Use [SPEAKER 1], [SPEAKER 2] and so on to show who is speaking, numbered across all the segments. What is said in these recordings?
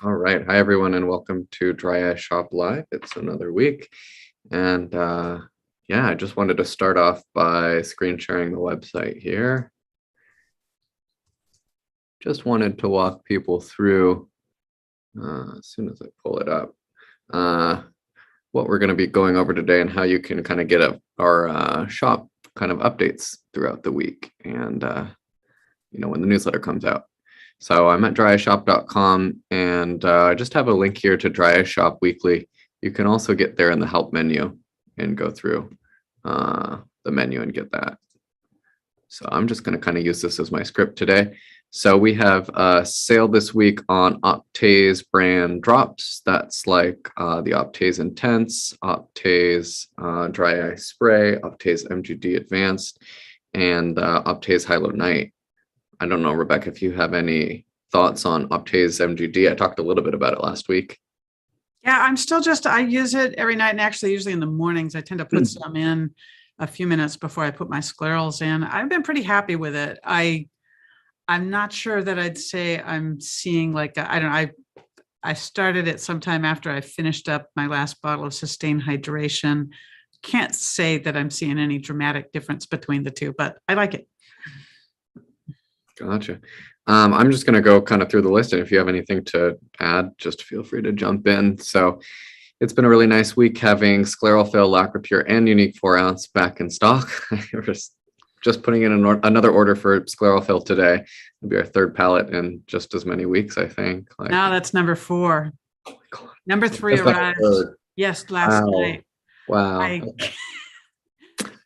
[SPEAKER 1] All right. Hi, everyone, and welcome to Dry Eye Shop Live. It's another week. And yeah, I just wanted to start off by screen sharing the website here. Just wanted to walk people through, as soon as I pull it up, what we're going to be going over today and how you can kind of get our shop kind of updates throughout the week and, when the newsletter comes out. So I'm at dryeyeshop.com, and I just have a link here to Dry Eye Shop Weekly. You can also get there in the help menu and go through the menu and get that. So I'm just going to kind of use this as my script today. So we have a sale this week on Optase brand drops. That's like the Optase Intense, Optase Dry Eye Spray, Optase MGD Advanced, and Optase Hylo Night. I don't know, Rebecca, if you have any thoughts on Optase MGD. I talked a little bit about it last week.
[SPEAKER 2] Yeah, I use it every night, and actually usually in the mornings. I tend to put some in a few minutes before I put my sclerals in. I've been pretty happy with it. I'm not sure that I'd say I'm seeing I started it sometime after I finished up my last bottle of Sustain Hydration. Can't say that I'm seeing any dramatic difference between the two, but I like it.
[SPEAKER 1] Gotcha. I'm just going to go kind of through the list, and if you have anything to add, just feel free to jump in. So it's been a really nice week having Sclerofill, Lacropure, and Unique 4-ounce back in stock. We're just putting in another order for Sclerofill today. It'll be our third pallet in just as many weeks, I think.
[SPEAKER 2] Now that's number 4.
[SPEAKER 1] Oh my God.
[SPEAKER 2] Number 3 arrived. Yes, last night.
[SPEAKER 1] Wow.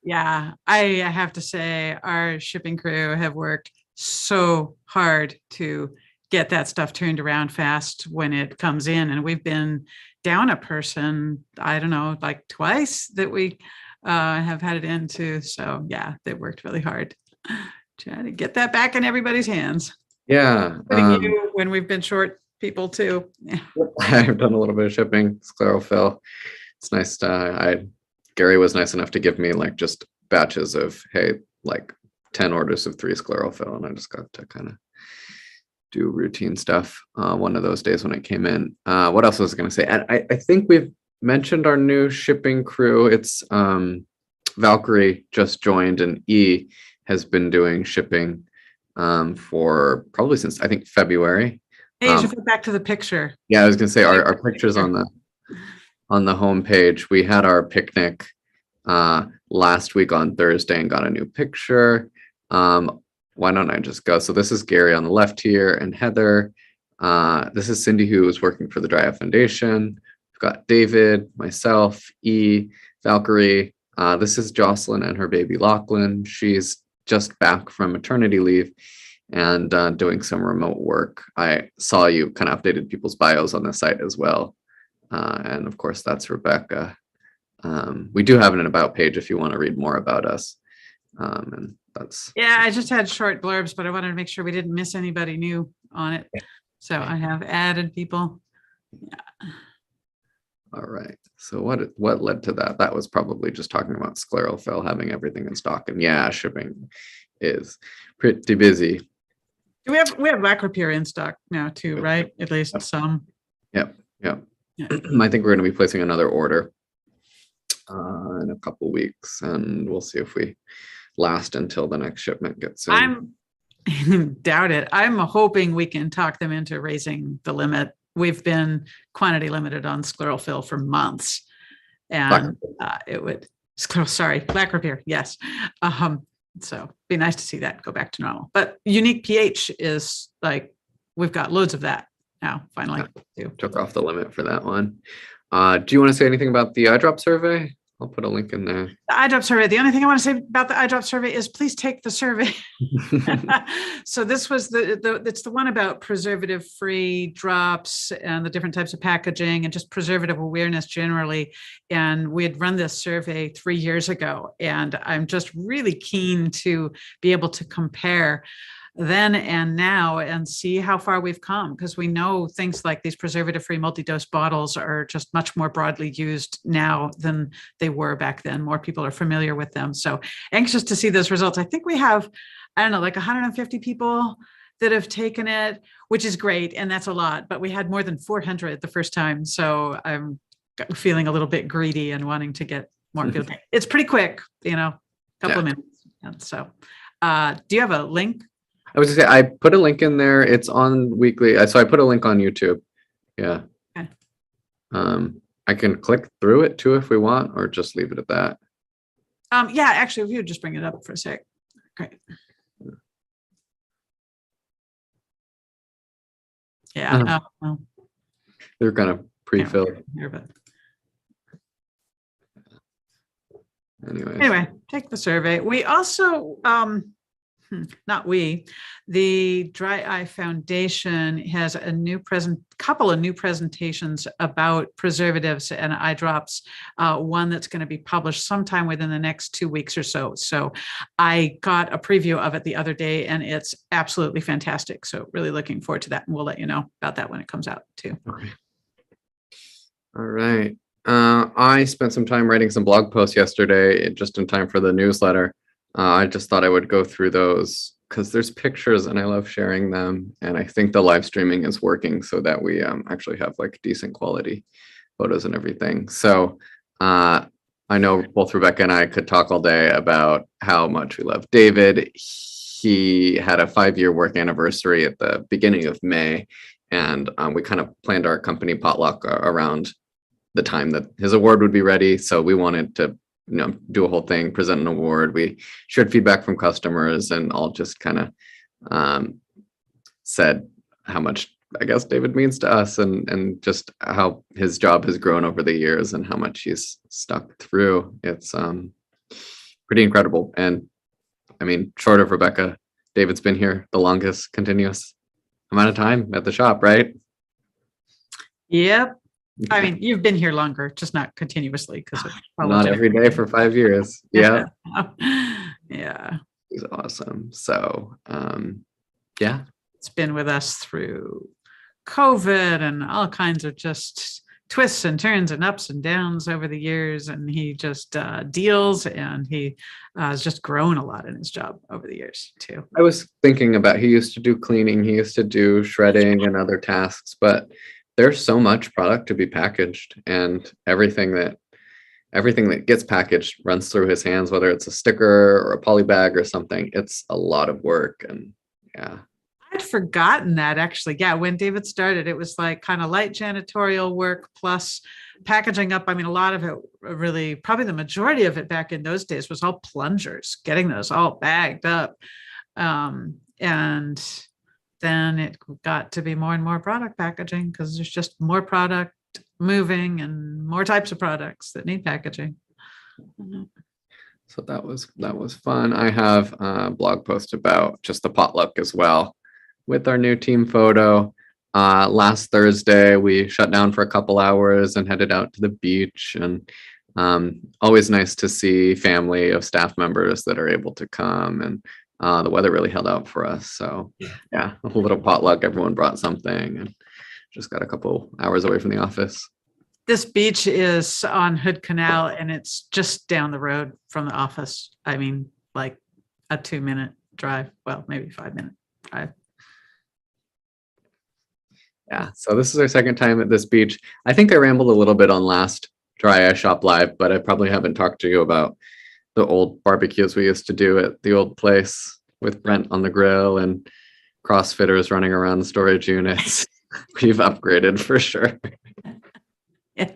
[SPEAKER 2] Yeah, I have to say our shipping crew have worked so hard to get that stuff turned around fast when it comes in. And we've been down a person, I don't know, like twice that we have had it into. So yeah, they worked really hard trying to get that back in everybody's hands.
[SPEAKER 1] Yeah.
[SPEAKER 2] You when we've been short people too.
[SPEAKER 1] I've done a little bit of shipping, Sclerofill. It's nice. Gary was nice enough to give me like just batches of, hey, like 10 orders of 3 Sclerofill, and I just got to kind of do routine stuff one of those days when it came in. What else was I going to say? I think we've mentioned our new shipping crew. It's Valkyrie just joined, and E has been doing shipping for probably since I think February.
[SPEAKER 2] Hey, you should go back to the picture.
[SPEAKER 1] Yeah, I was going to say our pictures on the homepage. We had our picnic last week on Thursday and got a new picture. Why don't I just go? So this is Gary on the left here, and Heather. This is Cindy, who is working for the Dry Eye Foundation. We've got David, myself, E, Valkyrie. This is Jocelyn and her baby Lachlan. She's just back from maternity leave and doing some remote work. I saw you kind of updated people's bios on the site as well. And of course, that's Rebecca. We do have an about page if you want to read more about us. And that's.
[SPEAKER 2] Yeah, I just had short blurbs, but I wanted to make sure we didn't miss anybody new on it. So I have added people. Yeah.
[SPEAKER 1] All right. So what led to that? That was probably just talking about Sclerofill having everything in stock, and yeah, shipping is pretty busy.
[SPEAKER 2] We have Lacropure in stock now too, right? At least some.
[SPEAKER 1] Yep. Yeah. I think we're going to be placing another order in a couple weeks, and we'll see if we last until the next shipment gets in.
[SPEAKER 2] Doubt it. I'm hoping we can talk them into raising the limit. We've been quantity limited on Sclerofill for months, and Lacropure. Yes. So be nice to see that go back to normal. But Unique pH is like, we've got loads of that now, finally.
[SPEAKER 1] Took off the limit for that one. Do you want to say anything about the eye drop survey? I'll put a link in there.
[SPEAKER 2] The eye drop survey. The only thing I want to say about the eye drop survey is please take the survey. So this was it's the one about preservative-free drops and the different types of packaging and just preservative awareness generally. And we had run this survey 3 years ago, and I'm just really keen to be able to compare then and now and see how far we've come, because we know things like these preservative-free multi-dose bottles are just much more broadly used now than they were back then. More people are familiar with them. So anxious to see those results. I think we have, I don't know, like 150 people that have taken it. which is great. And that's a lot, but we had more than 400 the first time. So I'm feeling a little bit greedy and wanting to get more field day. It's pretty quick, couple of minutes. And so, do you have a link?
[SPEAKER 1] I was gonna say, I put a link in there. It's on weekly. So I put a link on YouTube. Yeah.
[SPEAKER 2] Okay.
[SPEAKER 1] I can click through it too if we want, or just leave it at that.
[SPEAKER 2] Yeah, actually, if you would just bring it up for a sec. Great. Yeah. Well,
[SPEAKER 1] They're kind of pre-filled.
[SPEAKER 2] here, but
[SPEAKER 1] Anyways.
[SPEAKER 2] anyway, take the survey. We also, the Dry Eye Foundation has a couple of new presentations about preservatives and eye drops. One that's going to be published sometime within the next 2 weeks or so. So I got a preview of it the other day, and it's absolutely fantastic. So really looking forward to that, and we'll let you know about that when it comes out too.
[SPEAKER 1] Okay. All right. I spent some time writing some blog posts yesterday, just in time for the newsletter. I just thought I would go through those because there's pictures and I love sharing them. And I think the live streaming is working so that we actually have like decent quality photos and everything. So I know both Rebecca and I could talk all day about how much we love David. He had a 5-year work anniversary at the beginning of May. And we kind of planned our company potluck around the time that his award would be ready. So we wanted to do a whole thing, present an award. We shared feedback from customers and all just kind of said how much, I guess, David means to us and just how his job has grown over the years and how much he's stuck through. It's pretty incredible. And I mean, short of Rebecca, David's been here the longest continuous amount of time at the shop, right?
[SPEAKER 2] Yep. I mean, you've been here longer, just not continuously because
[SPEAKER 1] not every day for 5 years. Yeah.
[SPEAKER 2] Yeah.
[SPEAKER 1] He's awesome. So yeah.
[SPEAKER 2] It's been with us through COVID and all kinds of just twists and turns and ups and downs over the years. And he just deals, and he has just grown a lot in his job over the years too.
[SPEAKER 1] I was thinking about, he used to do cleaning, he used to do shredding and other tasks, but there's so much product to be packaged, and everything that gets packaged runs through his hands, whether it's a sticker or a poly bag or something. It's a lot of work. And yeah.
[SPEAKER 2] I'd forgotten that actually. Yeah, when David started, it was like kind of light janitorial work plus packaging up. I mean, a lot of it really, probably the majority of it back in those days was all plungers, getting those all bagged up. And then it got to be more and more product packaging because there's just more product moving and more types of products that need packaging.
[SPEAKER 1] So that was fun. I have a blog post about just the potluck as well with our new team photo. Last Thursday, we shut down for a couple hours and headed out to the beach, and always nice to see family of staff members that are able to come, and the weather really held out for us. So yeah, a little potluck, everyone brought something, and just got a couple hours away from the office.
[SPEAKER 2] This beach is on Hood Canal, and it's just down the road from the office. I mean, like a 2-minute drive. Well, maybe 5-minute drive.
[SPEAKER 1] Yeah, so this is our second time at this beach. I think I rambled a little bit on last Dry Eye Shop Live, but I probably haven't talked to you about the old barbecues we used to do at the old place with Brent on the grill and CrossFitters running around the storage units. We've upgraded for sure.
[SPEAKER 2] Yeah,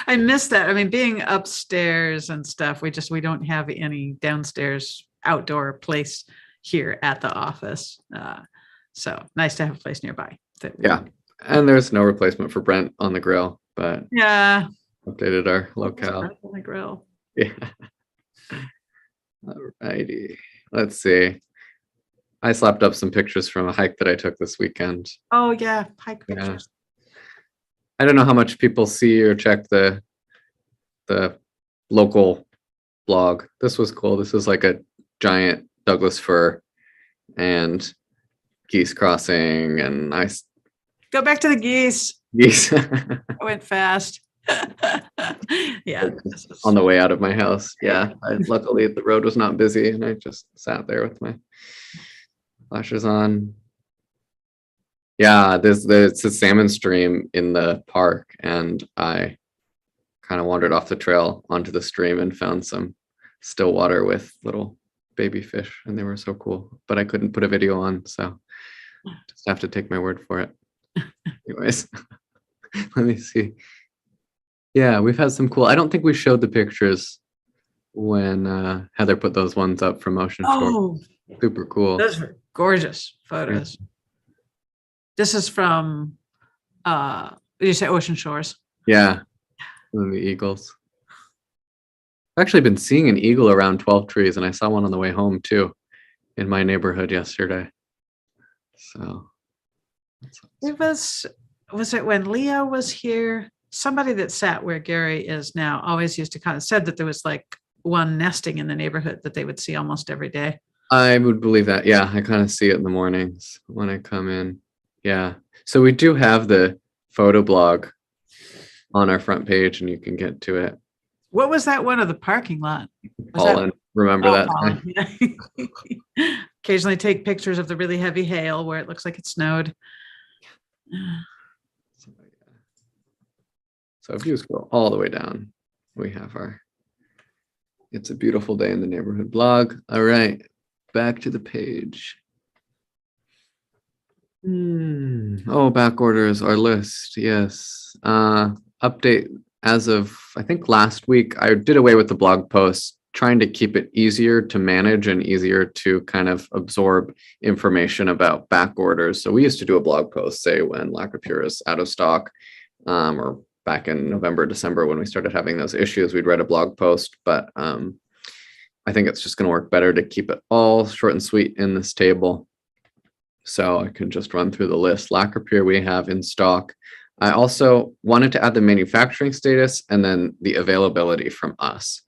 [SPEAKER 2] I miss that. I mean, being upstairs and stuff, we don't have any downstairs outdoor place here at the office. So nice to have a place nearby.
[SPEAKER 1] Yeah. And there's no replacement for Brent on the grill, but
[SPEAKER 2] yeah,
[SPEAKER 1] updated our locale.
[SPEAKER 2] On the grill.
[SPEAKER 1] Yeah. All righty. Let's see. I slapped up some pictures from a hike that I took this weekend.
[SPEAKER 2] Oh yeah, hike
[SPEAKER 1] Yeah.
[SPEAKER 2] pictures.
[SPEAKER 1] I don't know how much people see or check the local blog. This was cool. This is like a giant Douglas fir and geese crossing, and
[SPEAKER 2] Go back to the geese.
[SPEAKER 1] geese
[SPEAKER 2] I went fast. Yeah.
[SPEAKER 1] on the way out of my house. Yeah, luckily the road was not busy, and I just sat there with my flashers on. Yeah, it's a salmon stream in the park, and I kind of wandered off the trail onto the stream and found some still water with little baby fish, and they were so cool. But I couldn't put a video on, so just have to take my word for it. Anyways, let me see. Yeah, we've had some cool. I don't think we showed the pictures when Heather put those ones up from Ocean Shore.
[SPEAKER 2] Oh,
[SPEAKER 1] Super cool.
[SPEAKER 2] those were gorgeous photos. This is from, did you say Ocean Shores?
[SPEAKER 1] Yeah, and the eagles. I've actually been seeing an eagle around 12 trees, and I saw one on the way home too in my neighborhood yesterday. So
[SPEAKER 2] It was it when Leo was here? Somebody that sat where Gary is now always used to kind of said that there was like one nesting in the neighborhood that they would see almost every day.
[SPEAKER 1] I would believe that. Yeah, I kind of see it in the mornings when I come in. Yeah. So we do have the photo blog on our front page, and you can get to it.
[SPEAKER 2] What was that one of the parking lot?
[SPEAKER 1] Pollen, remember that?
[SPEAKER 2] Pollen, yeah. Occasionally take pictures of the really heavy hail where it looks like it snowed.
[SPEAKER 1] So if you scroll all the way down, we have our It's a Beautiful Day in the Neighborhood blog. All right, back to the page. Oh, back orders, our list. Yes. Update as of, I think last week, I did away with the blog post, trying to keep it easier to manage and easier to kind of absorb information about back orders. So we used to do a blog post, say when Lacropure is out of stock, or back in November, December, when we started having those issues, we'd write a blog post, but I think it's just going to work better to keep it all short and sweet in this table. So I can just run through the list. Lacropure we have in stock. I also wanted to add the manufacturing status and then the availability from us,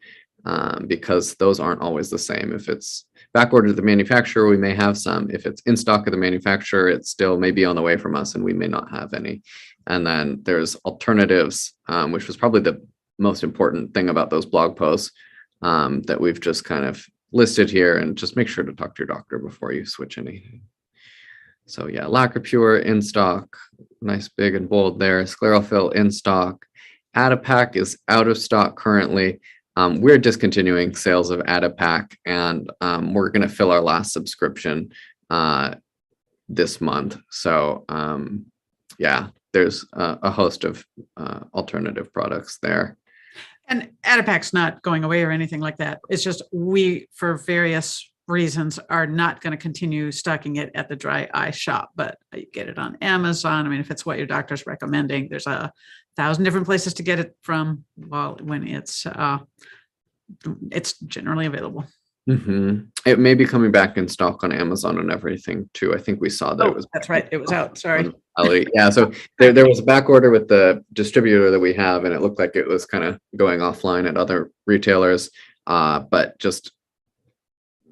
[SPEAKER 1] because those aren't always the same. If it's back ordered to the manufacturer, we may have some. If it's in stock of the manufacturer, it still may be on the way from us and we may not have any. And then there's alternatives, which was probably the most important thing about those blog posts, that we've just kind of listed here, and just make sure to talk to your doctor before you switch anything. So yeah, Lacropure in stock, nice big and bold there. Sclerofill in stock. Adipac is out of stock currently. We're discontinuing sales of Adipac, and we're going to fill our last subscription this month. So yeah, there's a host of alternative products there.
[SPEAKER 2] And Adipac's not going away or anything like that. It's just we, for various reasons, are not going to continue stocking it at the Dry Eye shop, but you get it on Amazon. I mean, if it's what your doctor's recommending, there's 1,000 different places to get it from. Well, when it's generally available.
[SPEAKER 1] Mm-hmm. It may be coming back in stock on Amazon and everything too. I think we saw that.
[SPEAKER 2] Oh, it was. That's right. It was out. Sorry.
[SPEAKER 1] Yeah. So there was a back order with the distributor that we have, and it looked like it was kind of going offline at other retailers. But just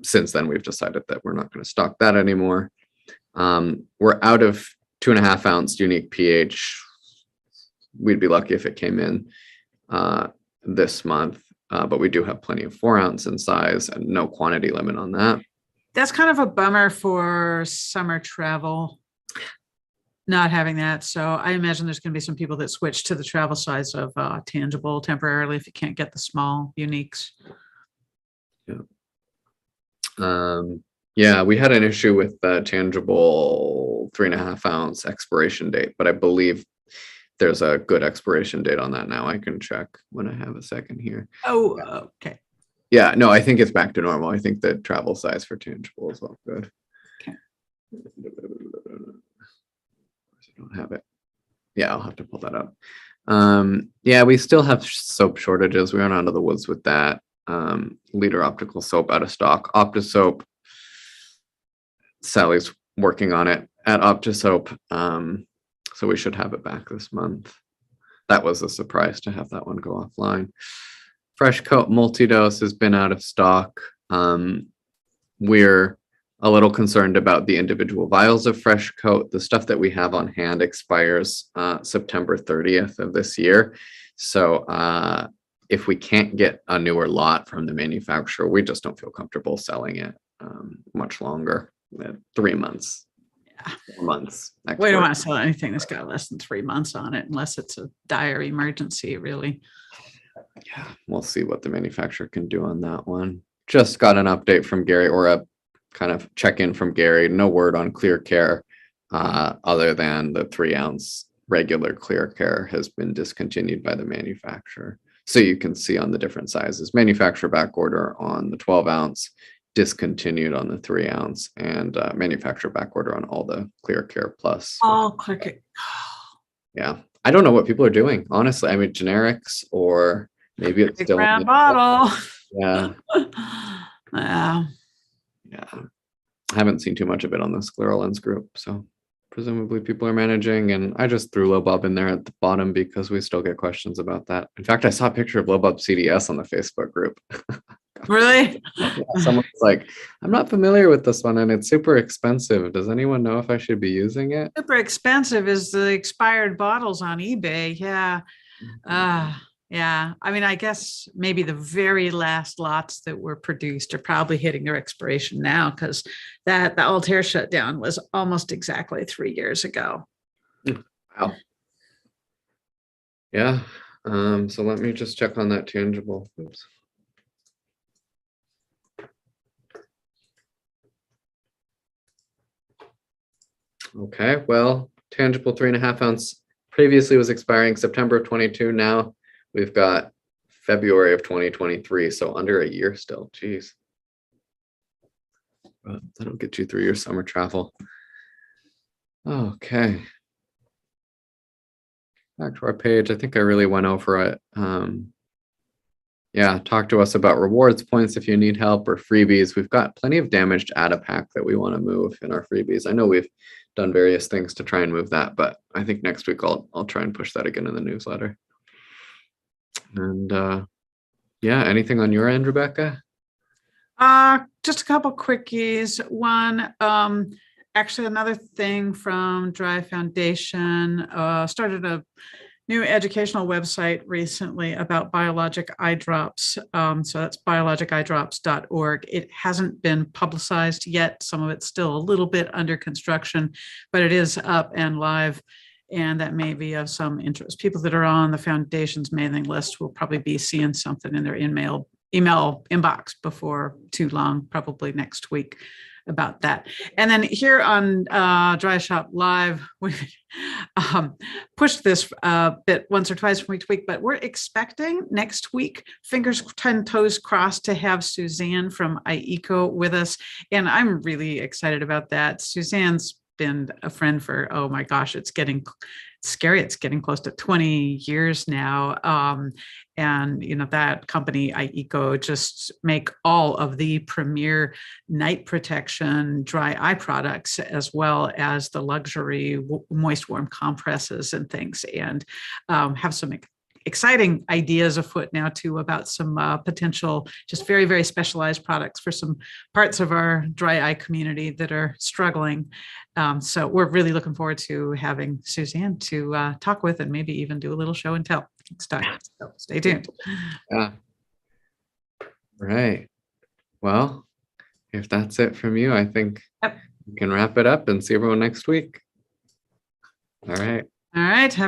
[SPEAKER 1] since then, we've decided that we're not going to stock that anymore. We're out of 2.5 ounce unique pH. We'd be lucky if it came in this month. But we do have plenty of 4 ounce in size and no quantity limit on that.
[SPEAKER 2] That's kind of a bummer for summer travel, not having that. So I imagine there's going to be some people that switch to the travel size of Tangible temporarily if you can't get the small uniques.
[SPEAKER 1] Yeah. Yeah, we had an issue with the Tangible 3.5 ounce expiration date, but I believe there's a good expiration date on that now. I can check when I have a second here.
[SPEAKER 2] Oh, okay.
[SPEAKER 1] Yeah, no, I think it's back to normal. I think the travel size for Tangible is all good.
[SPEAKER 2] Okay.
[SPEAKER 1] I don't have it. Yeah, I'll have to pull that up. Yeah, we still have soap shortages. We aren't out of the woods with that. Leader optical soap out of stock. OptiSoap, Sally's working on it at OptiSoap. So we should have it back this month. That was a surprise to have that one go offline. Fresh Coat Multidose has been out of stock. We're a little concerned about the individual vials of Fresh Coat. The stuff that we have on hand expires September 30th of this year. So if we can't get a newer lot from the manufacturer, we just don't feel comfortable selling it much longer than 3 months. months.
[SPEAKER 2] We don't
[SPEAKER 1] export.
[SPEAKER 2] want to sell anything that's got less than 3 months on it unless it's a dire emergency, really.
[SPEAKER 1] Yeah, we'll see what the manufacturer can do on that one. Just got an update from Gary, or a kind of check-in from Gary. No word on Clear Care, other than the 3-ounce regular Clear Care has been discontinued by the manufacturer. So you can see on the different sizes, manufacturer back order on the 12-ounce, discontinued on the 3-ounce, and manufacturer back order on all the Clear Care Plus.
[SPEAKER 2] Oh, click it.
[SPEAKER 1] Yeah, I don't know what people are doing, honestly. I mean, generics, or maybe it's
[SPEAKER 2] Big
[SPEAKER 1] still
[SPEAKER 2] brown bottle.
[SPEAKER 1] Yeah,
[SPEAKER 2] Yeah.
[SPEAKER 1] yeah. I haven't seen too much of it on the Scleral Lens group, so presumably people are managing. And I just threw Lobub in there at the bottom because we still get questions about that. In fact, I saw a picture of Lobub CDS on the Facebook group.
[SPEAKER 2] Really?
[SPEAKER 1] Someone's like, I'm not familiar with this one and it's super expensive. Does anyone know if I should be using it?
[SPEAKER 2] Super expensive is the expired bottles on eBay. Yeah. Yeah. I mean, I guess maybe the very last lots that were produced are probably hitting their expiration now, because the Altair shutdown was almost exactly 3 years ago.
[SPEAKER 1] Wow. Yeah. So let me just check on that tangible. Oops. Okay, well, tangible 3.5 ounce previously was expiring September of 22. Now we've got February of 2023, so under a year still. Geez. But that'll get you through your summer travel. Okay. Back to our page. I think I really went over it. Yeah, talk to us about rewards points if you need help, or freebies. We've got plenty of damaged Adapack that we want to move in our freebies. I know we've done various things to try and move that, but I think next week I'll try and push that again in the newsletter. And yeah, anything on your end, Rebecca?
[SPEAKER 2] Just a couple quickies. One, actually another thing from Dry Foundation, started a new educational website recently about biologic eye drops. So that's biologiceyedrops.org. It hasn't been publicized yet. Some of it's still a little bit under construction, but it is up and live, and that may be of some interest. People that are on the foundation's mailing list will probably be seeing something in their email inbox before too long, probably next week, about that. And then here on Dry Shop Live, we pushed this bit once or twice from week to week, but we're expecting next week, fingers and toes crossed, to have Suzanne from IECO with us. And I'm really excited about that. Suzanne's been a friend for, oh my gosh, it's getting scary. It's getting close to 20 years now. And, you know, that company, IECO, just make all of the premier night protection dry eye products, as well as the luxury moist warm compresses and things, and have some exciting ideas afoot now too about some potential just very, very specialized products for some parts of our dry eye community that are struggling. So we're really looking forward to having Suzanne to talk with, and maybe even do a little show and tell next time. So stay tuned.
[SPEAKER 1] Yeah. Right. Well, if that's it from you, I think we can wrap it up and see everyone next week. All right.
[SPEAKER 2] All right.